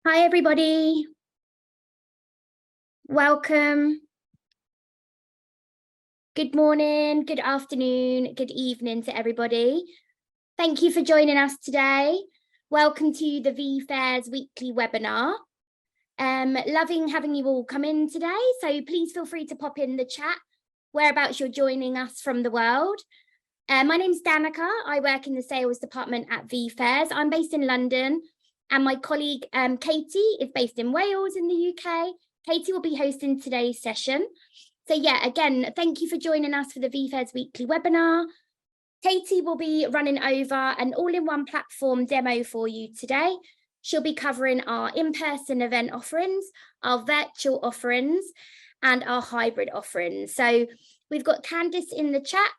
Hi, everybody. Welcome. Good morning, good afternoon, good evening to everybody. Thank you for joining us today. Welcome to the vFairs weekly webinar. Loving having you all come in today. So please feel free to pop in the chat whereabouts you're joining us from the world. My name's Danica. I work in the sales department at vFairs. I'm based in London, and my colleague Katie is based in Wales in the UK. Katie will be hosting today's session. So yeah, again, thank you for joining us for the vFairs weekly webinar. Katie will be running over an all-in-one platform demo for you today. She'll be covering our in-person event offerings, our virtual offerings, and our hybrid offerings. So we've got Candice in the chat,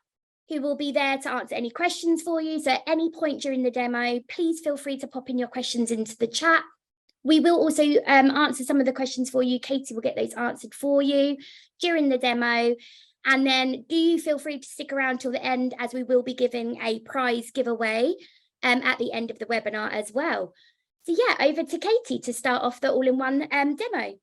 who will be there to answer any questions for you. So at any point during the demo, please feel free to pop in your questions into the chat. We will also answer some of the questions for you. Katie will get those answered for you during the demo. And then do feel free to stick around till the end, as we will be giving a prize giveaway at the end of the webinar as well. So yeah, over to Katie to start off the all-in-one demo.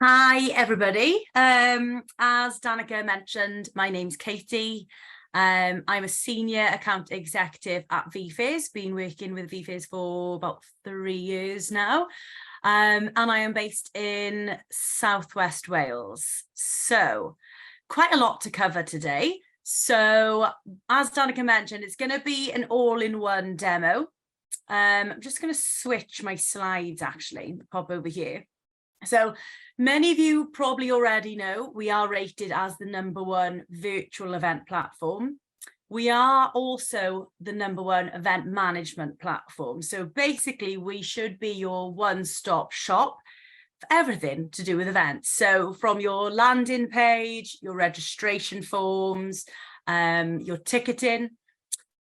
Hi, everybody. As Danica mentioned, my name's Katie. I'm a senior account executive at vFairs, been working with vFairs for about 3 years now. And I am based in Southwest Wales. So quite a lot to cover today. So as Danica mentioned, it's going to be an all-in-one demo. I'm just going to switch my slides, actually, pop over here. So many of you probably already know we are rated as the #1 virtual event platform. We are also the #1 event management platform. So basically, we should be your one-stop shop for everything to do with events. So from your landing page, your registration forms, your ticketing,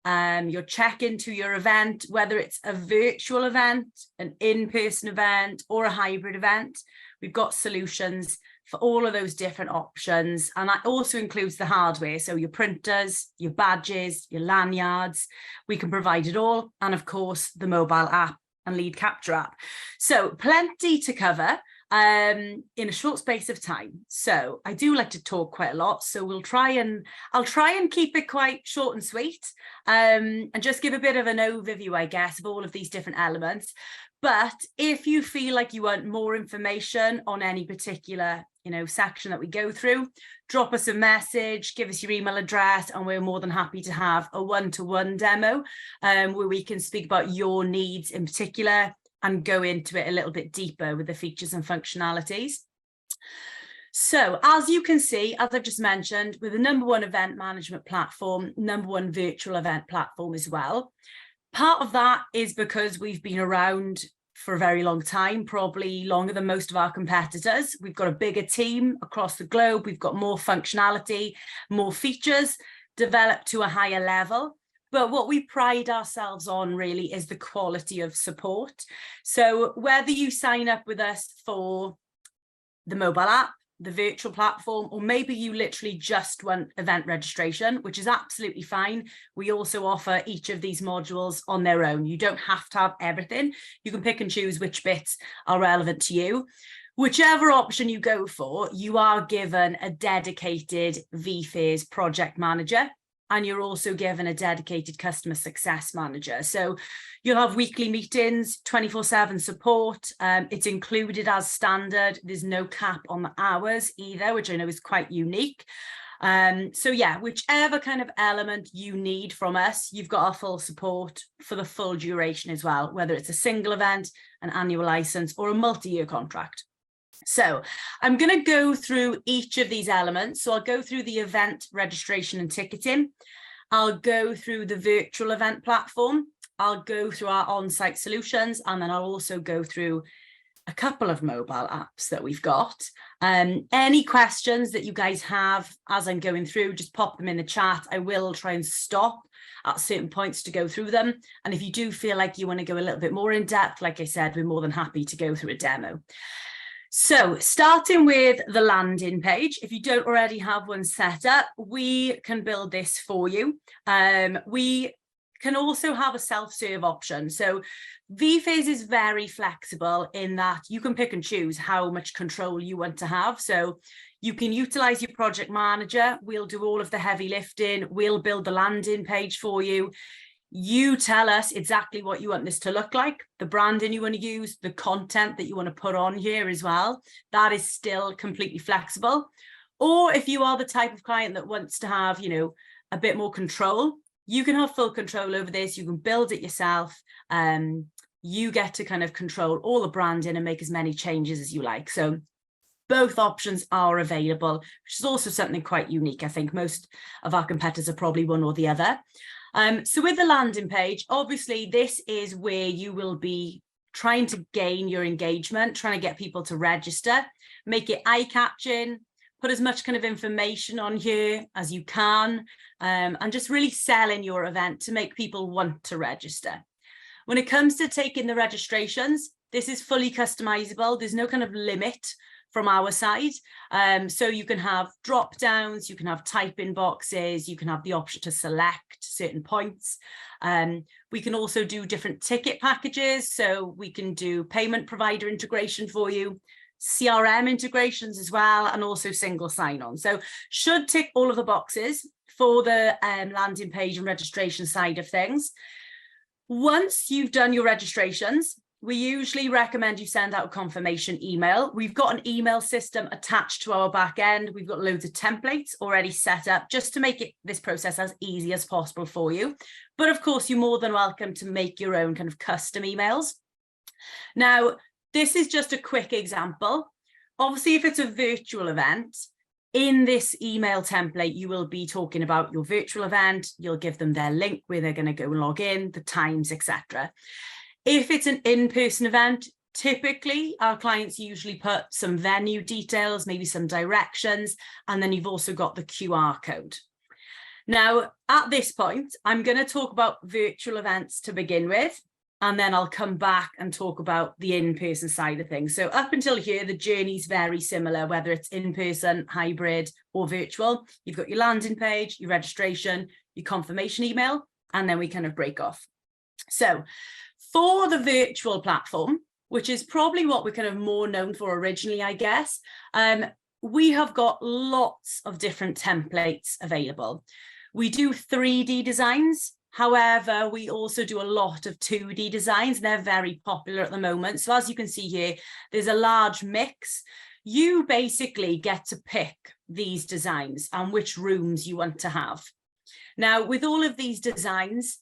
your check-in to your event, whether it's a virtual event, an in-person event, or a hybrid event, we've got solutions for all of those different options. And that also includes the hardware. So your printers, your badges, your lanyards, we can provide it all. And of course, the mobile app and lead capture app. So plenty to cover in a short space of time. So I do like to talk quite a lot, so I'll try and keep it quite short and sweet, and just give a bit of an overview, I guess, of all of these different elements. But if you feel like you want more information on any particular section that we go through, drop us a message, give us your email address, and we're more than happy to have a one-to-one demo where we can speak about your needs in particular and go into it a little bit deeper with the features and functionalities. So as you can see, as I've just mentioned, we're the #1 event management platform, #1 virtual event platform as well. Part of that is because we've been around for a very long time, probably longer than most of our competitors. We've got a bigger team across the globe. We've got more functionality, more features developed to a higher level. But what we pride ourselves on really is the quality of support. So whether you sign up with us for the mobile app, the virtual platform, or maybe you literally just want event registration, which is absolutely fine. We also offer each of these modules on their own. You don't have to have everything. You can pick and choose which bits are relevant to you. Whichever option you go for, you are given a dedicated vFairs project manager, and you're also given a dedicated customer success manager. So you'll have weekly meetings, 24/7 support. It's included as standard. There's no cap on the hours either, which I know is quite unique. So yeah, whichever kind of element you need from us, you've got our full support for the full duration as well, whether it's a single event, an annual license, or a multi-year contract. So I'm going to go through each of these elements. So I'll go through the event registration and ticketing. I'll go through the virtual event platform. I'll go through our on-site solutions, and then I'll also go through a couple of mobile apps that we've got. Any questions that you guys have as I'm going through, just pop them in the chat. I will try and stop at certain points to go through them. And if you do feel like you want to go a little bit more in depth, like I said, we're more than happy to go through a demo. So starting with the landing page, if you don't already have one set up, we can build this for you. We can also have a self-serve option. So vFairs is very flexible in that you can pick and choose how much control you want to have. So you can utilize your project manager. We'll do all of the heavy lifting. We'll build the landing page for you. You tell us exactly what you want this to look like, the branding you want to use, the content that you want to put on here as well. That is still completely flexible. Or if you are the type of client that wants to have, you know, a bit more control, you can have full control over this. You can build it yourself. You get to kind of control all the branding and make as many changes as you like. So both options are available, which is also something quite unique. I think most of our competitors are probably one or the other. So with the landing page, obviously this is where you will be trying to gain your engagement, trying to get people to register, make it eye-catching, put as much kind of information on here as you can, and just really selling your event to make people want to register. When it comes to taking the registrations, this is fully customizable. There's no kind of limit from our side. So you can have drop downs, you can have type-in boxes, you can have the option to select certain points. We can also do different ticket packages. So we can do payment provider integration for you, CRM integrations as well, and also single sign-on. So should tick all of the boxes for the landing page and registration side of things. Once you've done your registrations, we usually recommend you send out a confirmation email. We've got an email system attached to our back end. We've got loads of templates already set up just to make this process as easy as possible for you. But of course, you're more than welcome to make your own kind of custom emails. Now, this is just a quick example. Obviously, if it's a virtual event, in this email template, you will be talking about your virtual event. You'll give them their link where they're going to go log in, the times, etc. If it's an in-person event, typically our clients usually put some venue details, maybe some directions, and then you've also got the QR code. Now, at this point, I'm going to talk about virtual events to begin with, and then I'll come back and talk about the in-person side of things. So up until here, the journey's very similar, whether it's in-person, hybrid, or virtual. You've got your landing page, your registration, your confirmation email, and then we kind of break off. So for the virtual platform, which is probably what we're kind of more known for originally, I guess, we have got lots of different templates available. We do 3D designs. However, we also do a lot of 2D designs, and they're very popular at the moment. So as you can see here, there's a large mix. You basically get to pick these designs and which rooms you want to have. Now, with all of these designs,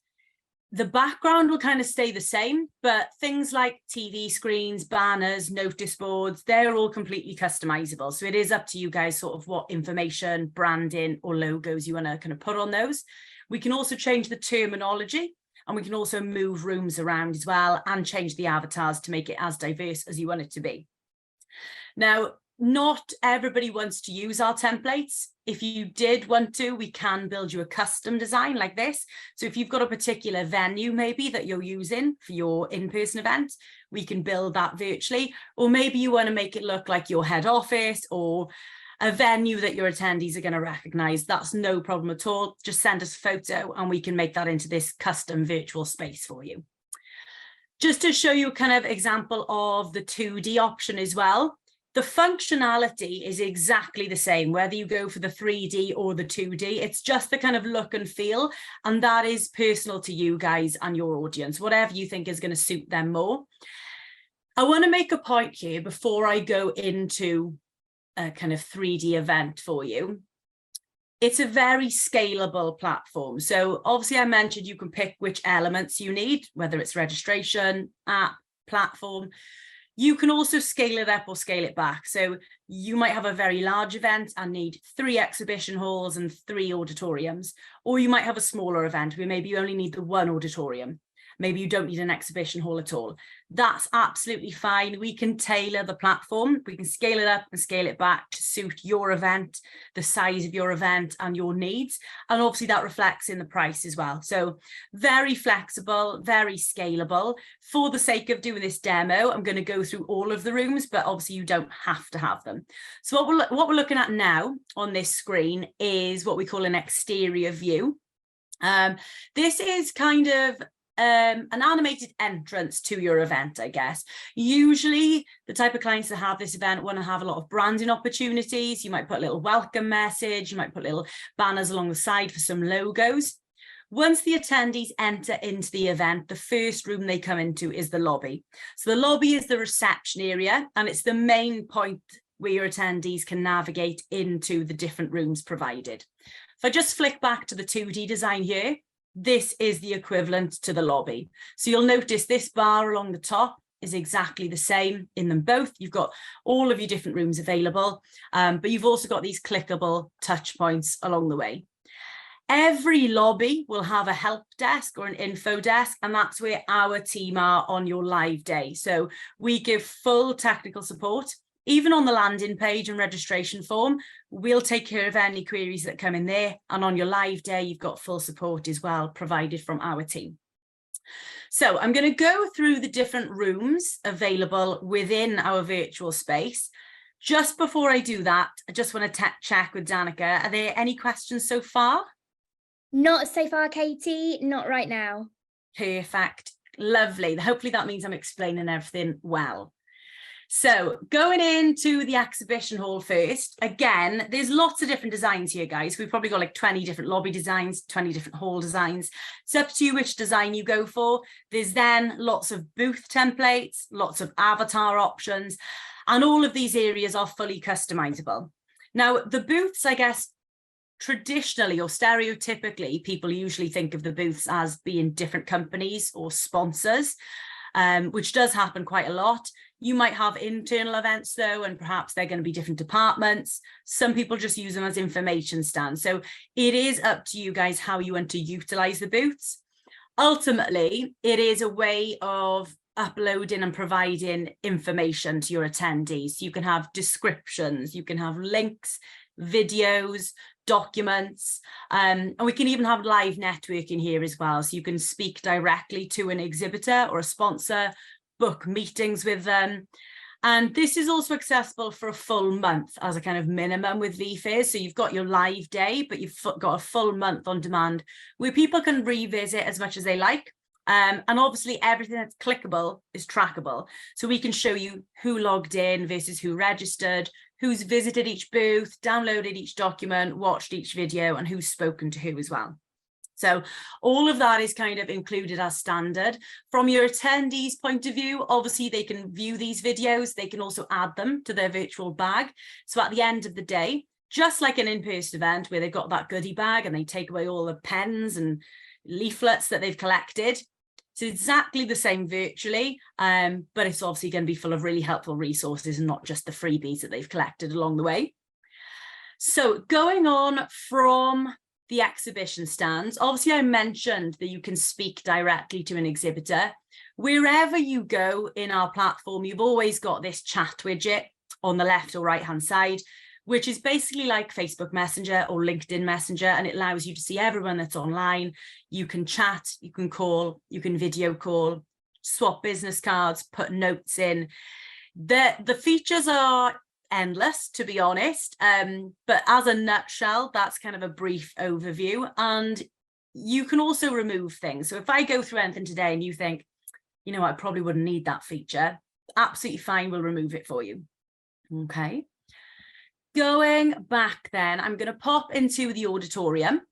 the background will kind of stay the same, but things like TV screens, banners, notice boards, they're all completely customizable. So it is up to you guys sort of what information, branding, or logos you want to kind of put on those. We can also change the terminology, and we can also move rooms around as well and change the avatars to make it as diverse as you want it to be. Now, not everybody wants to use our templates. If you did want to, we can build you a custom design like this. So if you've got a particular venue maybe that you're using for your in-person event, we can build that virtually. Or maybe you want to make it look like your head office or a venue that your attendees are going to recognize. That's no problem at all. Just send us a photo and we can make that into this custom virtual space for you. Just to show you a kind of example of the 2D option as well. The functionality is exactly the same, whether you go for the 3D or the 2D. It's just the kind of look and feel, and that is personal to you guys and your audience, whatever you think is going to suit them more. I want to make a point here before I go into a kind of 3D event for you. It's a very scalable platform. So obviously I mentioned you can pick which elements you need, whether it's registration, app, platform. You can also scale it up or scale it back. So you might have a very large event and need 3 exhibition halls and 3 auditoriums, or you might have a smaller event where maybe you only need the 1 auditorium. Maybe you don't need an exhibition hall at all. That's absolutely fine. We can tailor the platform. We can scale it up and scale it back to suit your event, the size of your event and your needs. And obviously that reflects in the price as well. So very flexible, very scalable. For the sake of doing this demo, I'm going to go through all of the rooms, but obviously you don't have to have them. So what we're looking at now on this screen is what we call an exterior view. This is kind of an animated entrance to your event, I guess. Usually the type of clients that have this event want to have a lot of branding opportunities. You might put a little welcome message, you might put little banners along the side for some logos. Once the attendees enter into the event, the first room they come into is the lobby. So the lobby is the reception area, and it's the main point where your attendees can navigate into the different rooms provided. If I just flick back to the 2D design here, this is the equivalent to the lobby. So you'll notice this bar along the top is exactly the same in them both. You've got all of your different rooms available, but you've also got these clickable touch points along the way. Every lobby will have a help desk or an info desk, and that's where our team are on your live day. So we give full technical support. Even on the landing page and registration form, we'll take care of any queries that come in there. And on your live day, you've got full support as well, provided from our team. So I'm going to go through the different rooms available within our virtual space. Just before I do that, I just want to check with Danica. Are there any questions so far? Not so far, Katie, not right now. Perfect. Lovely. Hopefully that means I'm explaining everything well. So going into the exhibition hall first, again, there's lots of different designs here, guys. We've probably got like 20 different lobby designs, 20 different hall designs. It's up to you which design you go for. There's then lots of booth templates, lots of avatar options, and all of these areas are fully customizable. Now, the booths, I guess, traditionally or stereotypically, people usually think of the booths as being different companies or sponsors, which does happen quite a lot. You might have internal events though, and perhaps they're going to be different departments. Some people just use them as information stands. So it is up to you guys how you want to utilize the booths. Ultimately, it is a way of uploading and providing information to your attendees. You can have descriptions, you can have links, videos, documents, and we can even have live networking here as well. So you can speak directly to an exhibitor or a sponsor, book meetings with them. And this is also accessible for a full month as a kind of minimum with vFairs. So you've got your live day, but you've got a full month on demand where people can revisit as much as they like. And obviously everything that's clickable is trackable. So we can show you who logged in versus who registered, who's visited each booth, downloaded each document, watched each video, and who's spoken to who as well. So all of that is kind of included as standard. From your attendees' point of view, obviously they can view these videos, they can also add them to their virtual bag. So at the end of the day, just like an in-person event where they've got that goodie bag and they take away all the pens and leaflets that they've collected, it's exactly the same virtually, but it's obviously going to be full of really helpful resources and not just the freebies that they've collected along the way. So going on from the exhibition stands, obviously I mentioned that you can speak directly to an exhibitor. Wherever you go in our platform, you've always got this chat widget on the left or right hand side, which is basically like Facebook Messenger or LinkedIn Messenger, and it allows you to see everyone that's online. You can chat, you can call, you can video call, swap business cards, put notes in. The features are endless, to be honest, but as a nutshell, that's kind of a brief overview. And you can also remove things. So if I go through anything today and you think, you know, I probably wouldn't need that feature, absolutely fine, we'll remove it for you. Okay. Going back then, I'm going to pop into the auditorium.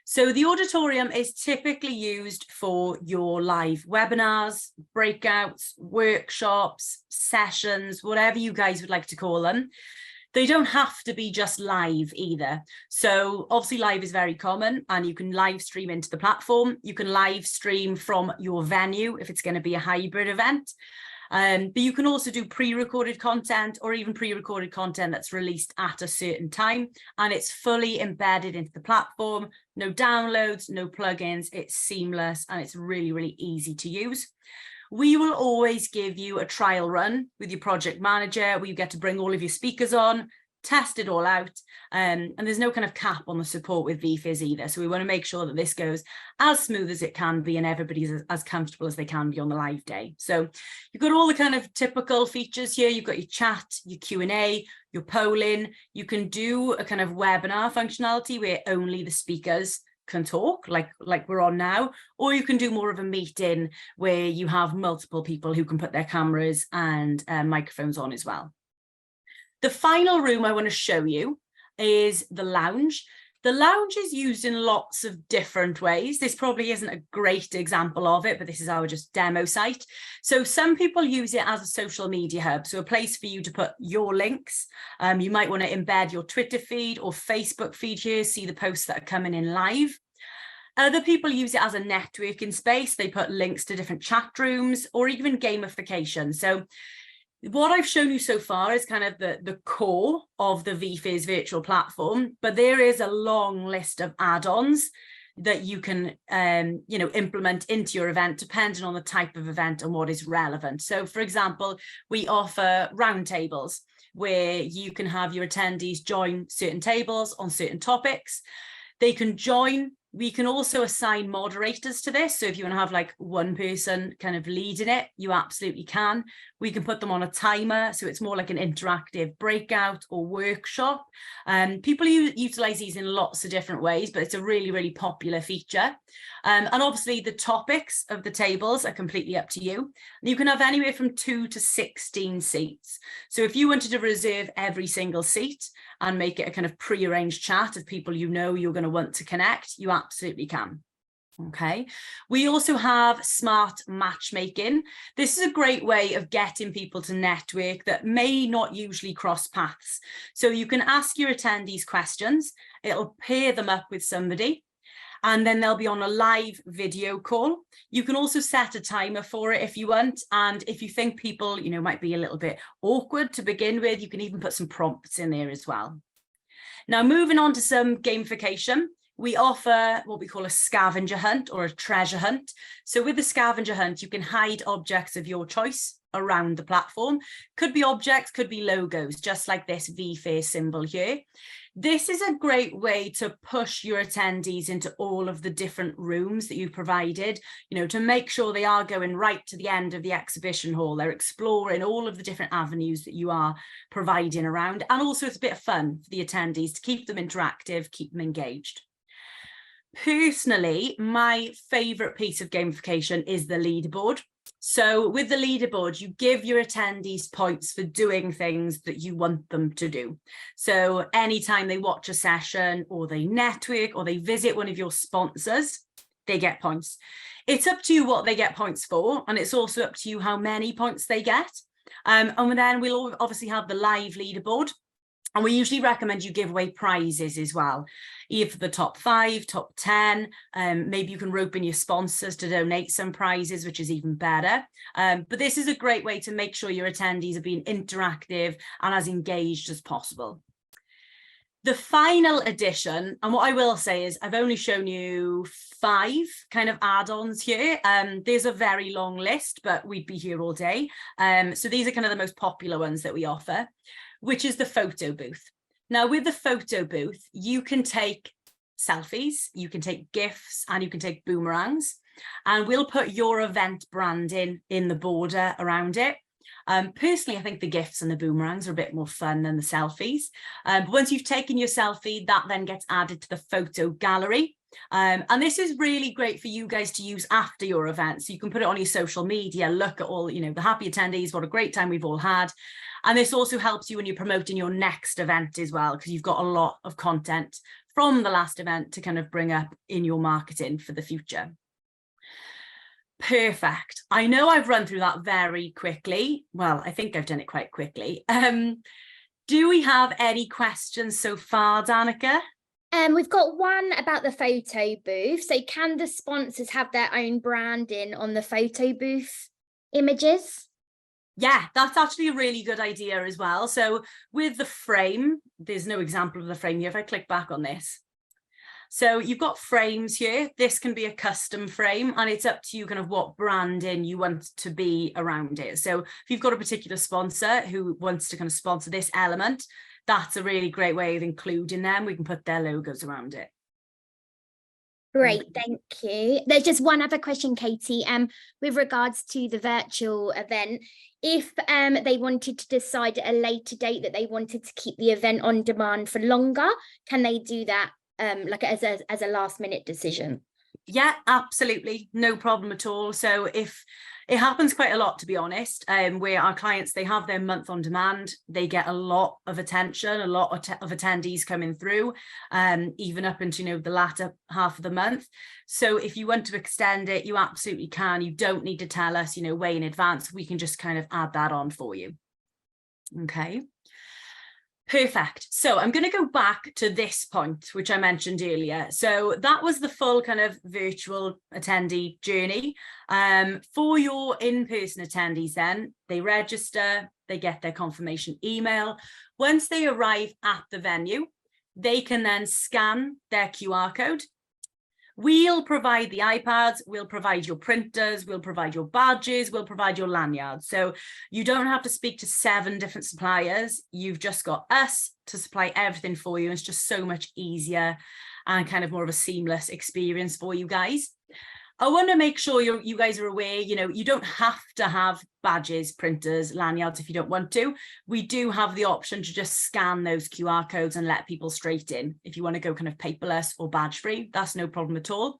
So the auditorium is typically used for your live webinars, breakouts, workshops, sessions, whatever you guys would like to call them. They don't have to be just live either. So obviously live is very common, and you can live stream into the platform. You can live stream from your venue if it's going to be a hybrid event. But you can also do pre-recorded content or even pre-recorded content that's released at a certain time, and it's fully embedded into the platform. No downloads, no plugins, it's seamless, and it's really, really easy to use. We will always give you a trial run with your project manager where you get to bring all of your speakers on, test it all out, and there's no kind of cap on the support with vFairs either. So we want to make sure that this goes as smooth as it can be and everybody's as comfortable as they can be on the live day. So you've got all the kind of typical features here. You've got your chat, your Q&A, your polling. You can do a kind of webinar functionality where only the speakers can talk like we're on now, or you can do more of a meeting where you have multiple people who can put their cameras and microphones on as well. The final room I want to show you is the lounge. The lounge is used in lots of different ways. This probably isn't a great example of it, but this is our just demo site. So some people use it as a social media hub, so a place for you to put your links. You might want to embed your Twitter feed or Facebook feed here, see the posts that are coming in live. Other people use it as a networking space. They put links to different chat rooms or even gamification. So what I've shown you so far is kind of the core of the vFairs virtual platform, but there is a long list of add-ons that you can implement into your event depending on the type of event and what is relevant. So for example, we offer roundtables where you can have your attendees join certain tables on certain topics. They can join. We can also assign moderators to this. So if you want to have like one person kind of leading it, you absolutely can. We can put them on a timer. So it's more like an interactive breakout or workshop. People utilize these in lots of different ways, but it's a really, really popular feature. And obviously the topics of the tables are completely up to you. You can have anywhere from 2 to 16 seats. So if you wanted to reserve every single seat and make it a kind of pre-arranged chat of people you know you're going to want to connect, you absolutely can. Okay. We also have smart matchmaking. This is a great way of getting people to network that may not usually cross paths. So you can ask your attendees questions. It'll pair them up with somebody, and then they'll be on a live video call. You can also set a timer for it if you want. And if you think people, might be a little bit awkward to begin with, you can even put some prompts in there as well. Now, moving on to some gamification, we offer what we call a scavenger hunt or a treasure hunt. So with the scavenger hunt, you can hide objects of your choice around the platform. Could be objects, could be logos, just like this vFairs symbol here. This is a great way to push your attendees into all of the different rooms that you've provided, to make sure they are going right to the end of the exhibition hall. They're exploring all of the different avenues that you are providing around. And also it's a bit of fun for the attendees to keep them interactive, keep them engaged. Personally, my favorite piece of gamification is the leaderboard. So with the leaderboard, you give your attendees points for doing things that you want them to do. So anytime they watch a session or they network or they visit one of your sponsors, they get points. It's up to you what they get points for, and it's also up to you how many points they get. And then we'll obviously have the live leaderboard. And we usually recommend you give away prizes as well, either for the top 5, top 10. Maybe you can rope in your sponsors to donate some prizes, which is even better. But this is a great way to make sure your attendees are being interactive and as engaged as possible. The final addition, and what I will say is I've only shown you 5 kind of add-ons here. There's a very long list, but we'd be here all day. So these are kind of the most popular ones that we offer, which is the photo booth. Now with the photo booth, you can take selfies, you can take GIFs, and you can take boomerangs, and we'll put your event branding in the border around it. Personally, I think the GIFs and the boomerangs are a bit more fun than the selfies. But once you've taken your selfie, that then gets added to the photo gallery. And this is really great for you guys to use after your event. So you can put it on your social media, look at all, the happy attendees, what a great time we've all had. And this also helps you when you're promoting your next event as well, because you've got a lot of content from the last event to kind of bring up in your marketing for the future. Perfect. I know I've run through that very quickly. Well, I think I've done it quite quickly. Do we have any questions so far, Danica? We've got one about the photo booth. So can the sponsors have their own branding on the photo booth images? Yeah, that's actually a really good idea as well. So with the frame, there's no example of the frame here. If I click back on this. So you've got frames here. This can be a custom frame, and it's up to you kind of what branding you want to be around it. So if you've got a particular sponsor who wants to kind of sponsor this element, that's a really great way of including them. We can put their logos around it. Great, thank you. There's just one other question, Katie, with regards to the virtual event. If they wanted to decide at a later date that they wanted to keep the event on demand for longer, can they do that like as a last minute decision? Yeah, absolutely, no problem at all. So if it happens quite a lot, to be honest, where our clients, they have their month on demand, they get a lot of attention, a lot of attendees coming through, even up into, you know, the latter half of the month. So if you want to extend it, you absolutely can. You don't need to tell us, you know, way in advance. We can just kind of add that on for you. Okay. Perfect. So I'm going to go back to this point, which I mentioned earlier. So that was the full kind of virtual attendee journey. For your in-person attendees then, they register, they get their confirmation email. Once they arrive at the venue, they can then scan their QR code. We'll provide the iPads, we'll provide your printers, we'll provide your badges, we'll provide your lanyards. So you don't have to speak to 7 different suppliers. You've just got us to supply everything for you. It's just so much easier and kind of more of a seamless experience for you guys. I want to make sure you guys are aware, you know, you don't have to have badges, printers, lanyards if you don't want to. We do have the option to just scan those QR codes and let people straight in. If you want to go kind of paperless or badge free, that's no problem at all.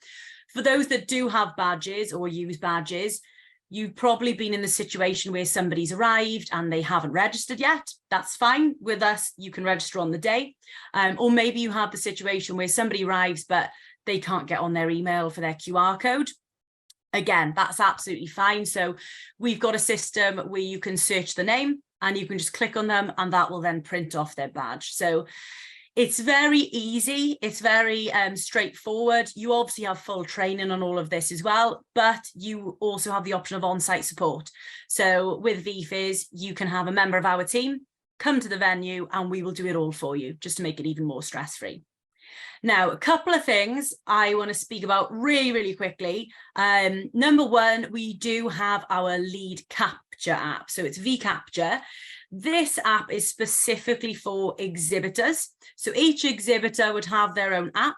For those that do have badges or use badges, you've probably been in the situation where somebody's arrived and they haven't registered yet. That's fine. With us, you can register on the day. Or maybe you have the situation where somebody arrives, but they can't get on their email for their QR code. Again, that's absolutely fine. So we've got a system where you can search the name and you can just click on them and that will then print off their badge. So it's very easy. It's very straightforward. You obviously have full training on all of this as well, but you also have the option of on-site support. So with vFairs, you can have a member of our team come to the venue and we will do it all for you just to make it even more stress-free. Now, a couple of things I want to speak about really, really quickly. Number one, we do have our lead capture app. So it's vCapture. This app is specifically for exhibitors. So each exhibitor would have their own app.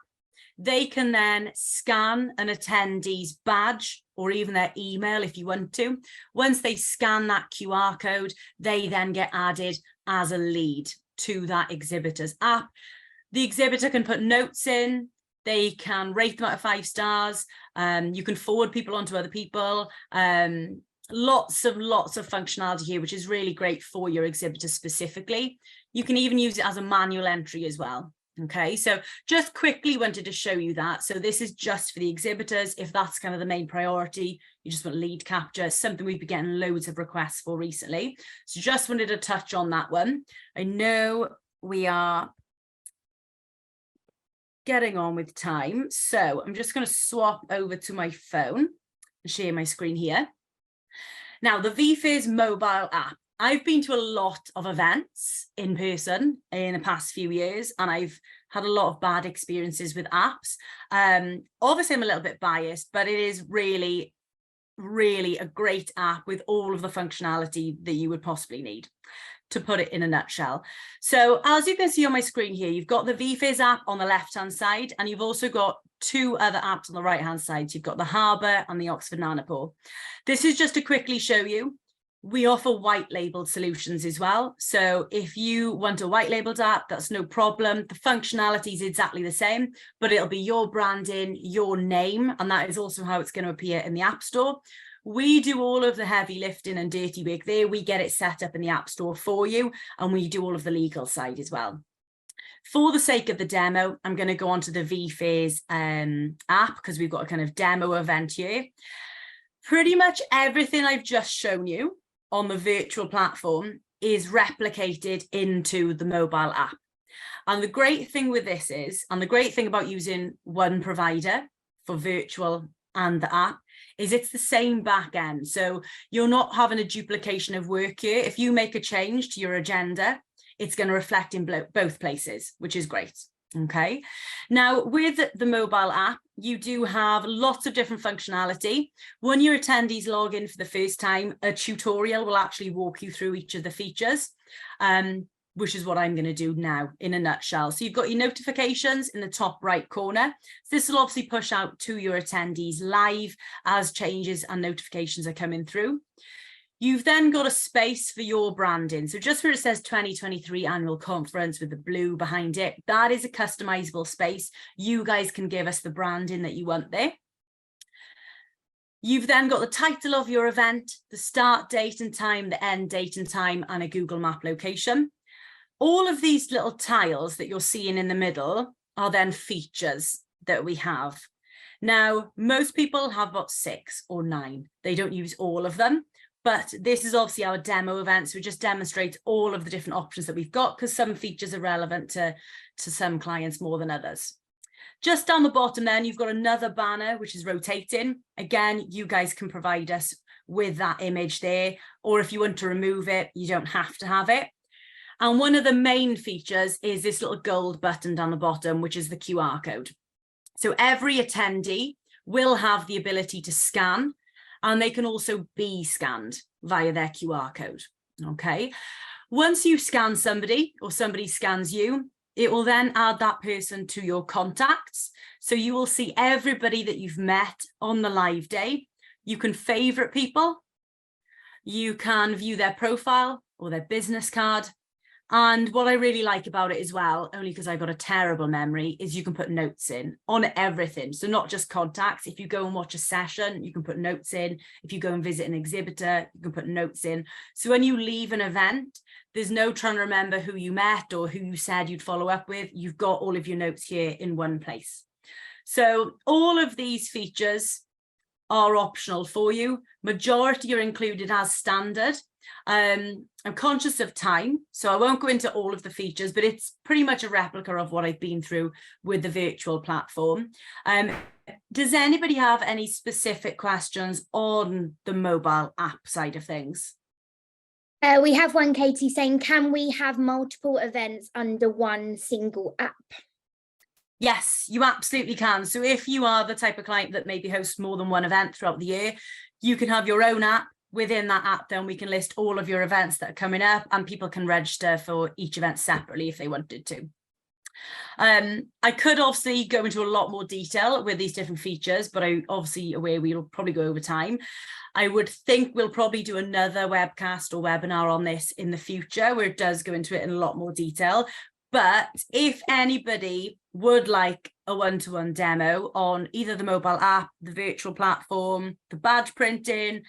They can then scan an attendee's badge or even their email if you want to. Once they scan that QR code, they then get added as a lead to that exhibitor's app. The exhibitor can put notes in, they can rate them out of 5 stars, you can forward people onto other people, lots of functionality here, which is really great for your exhibitor specifically. You can even use it as a manual entry as well. Okay, so just quickly wanted to show you that. So this is just for the exhibitors. If that's kind of the main priority, you just want lead capture, something we've been getting loads of requests for recently. So just wanted to touch on that one. I know we are getting on with time. So I'm just going to swap over to my phone and share my screen here. Now, the vFairs mobile app. I've been to a lot of events in person in the past few years, and I've had a lot of bad experiences with apps. Obviously, I'm a little bit biased, but it is really, really a great app with all of the functionality that you would possibly need, to put it in a nutshell. So as you can see on my screen here, you've got the vFairs app on the left-hand side, and you've also got 2 other apps on the right-hand side. So you've got the Harbour and the Oxford Nanopore. This is just to quickly show you, we offer white labeled solutions as well. So if you want a white labeled app, that's no problem. The functionality is exactly the same, but it'll be your branding, your name, and that is also how it's going to appear in the App Store. We do all of the heavy lifting and dirty work there. We get it set up in the App Store for you, and we do all of the legal side as well. For the sake of the demo, I'm going to go on to the vFairs app because we've got a kind of demo event here. Pretty much everything I've just shown you on the virtual platform is replicated into the mobile app. And the great thing with this is, and the great thing about using one provider for virtual and the app, is it's the same back end. So you're not having a duplication of work here. If you make a change to your agenda, it's going to reflect in both places, which is great. Okay. Now with the mobile app, you do have lots of different functionality. When your attendees log in for the first time, a tutorial will actually walk you through each of the features, which is what I'm going to do now in a nutshell. So you've got your notifications in the top right corner. So this will obviously push out to your attendees live as changes and notifications are coming through. You've then got a space for your branding. So just where it says 2023 annual conference with the blue behind it, that is a customizable space. You guys can give us the branding that you want there. You've then got the title of your event, the start date and time, the end date and time, and a Google Map location. All of these little tiles that you're seeing in the middle are then features that we have. Now, most people have about 6 or 9. They don't use all of them, but this is obviously our demo event. So we just demonstrate all of the different options that we've got because some features are relevant to some clients more than others. Just down the bottom then, you've got another banner, which is rotating. Again, you guys can provide us with that image there, or if you want to remove it, you don't have to have it. And one of the main features is this little gold button down the bottom, which is the QR code. So every attendee will have the ability to scan, and they can also be scanned via their QR code, okay? Once you scan somebody or somebody scans you, it will then add that person to your contacts. So you will see everybody that you've met on the live day. You can favorite people. You can view their profile or their business card. And what I really like about it as well, only because I've got a terrible memory, is you can put notes in on everything. So not just contacts. If you go and watch a session, you can put notes in. If you go and visit an exhibitor, you can put notes in. So when you leave an event, there's no trying to remember who you met or who you said you'd follow up with. You've got all of your notes here in one place. So all of these features are optional for you. Majority are included as standard. I'm conscious of time, so I won't go into all of the features, but it's pretty much a replica of what I've been through with the virtual platform. Does anybody have any specific questions on the mobile app side of things? We have one, Katie, saying, can we have multiple events under one single app? Yes, you absolutely can. So if you are the type of client that maybe hosts more than one event throughout the year, you can have your own app. Within that app, then we can list all of your events that are coming up, and people can register for each event separately if they wanted to. I could obviously go into a lot more detail with these different features, but I'm obviously aware we'll probably go over time. I would think we'll probably do another webcast or webinar on this in the future where it does go into it in a lot more detail. But if anybody would like a one-to-one demo on either the mobile app, the virtual platform, the badge printing,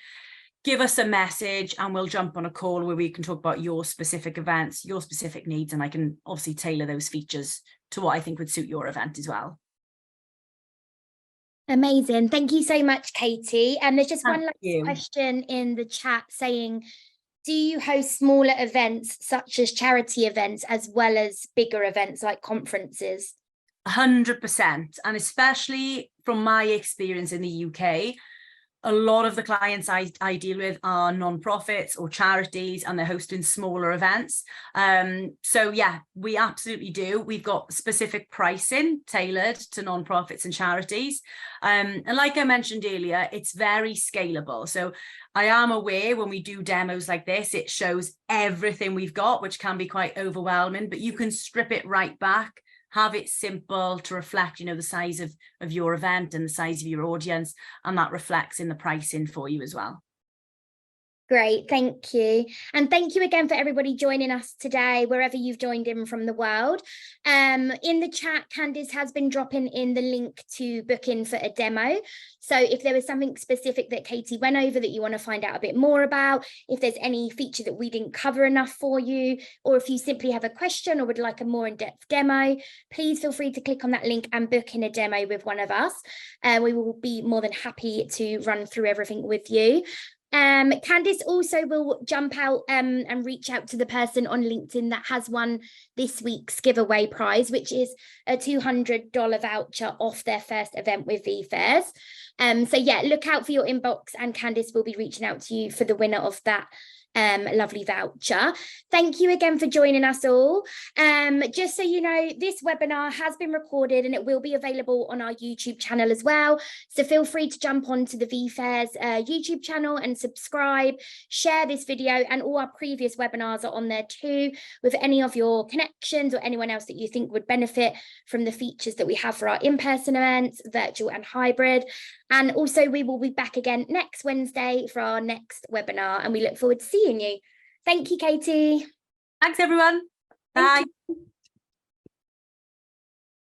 give us a message and we'll jump on a call where we can talk about your specific events, your specific needs, and I can obviously tailor those features to what I think would suit your event as well. Amazing. Thank you so much, Katie. And there's just one last question in the chat saying, do you host smaller events such as charity events as well as bigger events like conferences? 100%. And especially from my experience in the UK, a lot of the clients I deal with are non-profits or charities, and they're hosting smaller events. So yeah, we absolutely do. We've got specific pricing tailored to non-profits and charities. And like I mentioned earlier, it's very scalable. So I am aware when we do demos like this, it shows everything we've got, which can be quite overwhelming, but you can strip it right back, have it simple to reflect, you know, the size of your event and the size of your audience, and that reflects in the pricing for you as well. Great, thank you. And thank you again for everybody joining us today, wherever you've joined in from the world. In the chat, Candice has been dropping in the link to book in for a demo. So if there was something specific that Katie went over that you want to find out a bit more about, if there's any feature that we didn't cover enough for you, or if you simply have a question or would like a more in-depth demo, please feel free to click on that link and book in a demo with one of us. We will be more than happy to run through everything with you. Candice also will jump out and reach out to the person on LinkedIn that has won this week's giveaway prize, which is a $200 voucher off their first event with vFairs. So yeah, look out for your inbox and Candice will be reaching out to you for the winner of that lovely voucher. Thank you again for joining us all. Just so you know, this webinar has been recorded and it will be available on our YouTube channel as well. So feel free to jump onto the vFairs YouTube channel and subscribe, share this video, and all our previous webinars are on there too, with any of your connections or anyone else that you think would benefit from the features that we have for our in-person events, virtual and hybrid. And also we will be back again next Wednesday for our next webinar, and we look forward to seeing you. Thank you, Katie. Thanks, everyone. Thank Bye. you.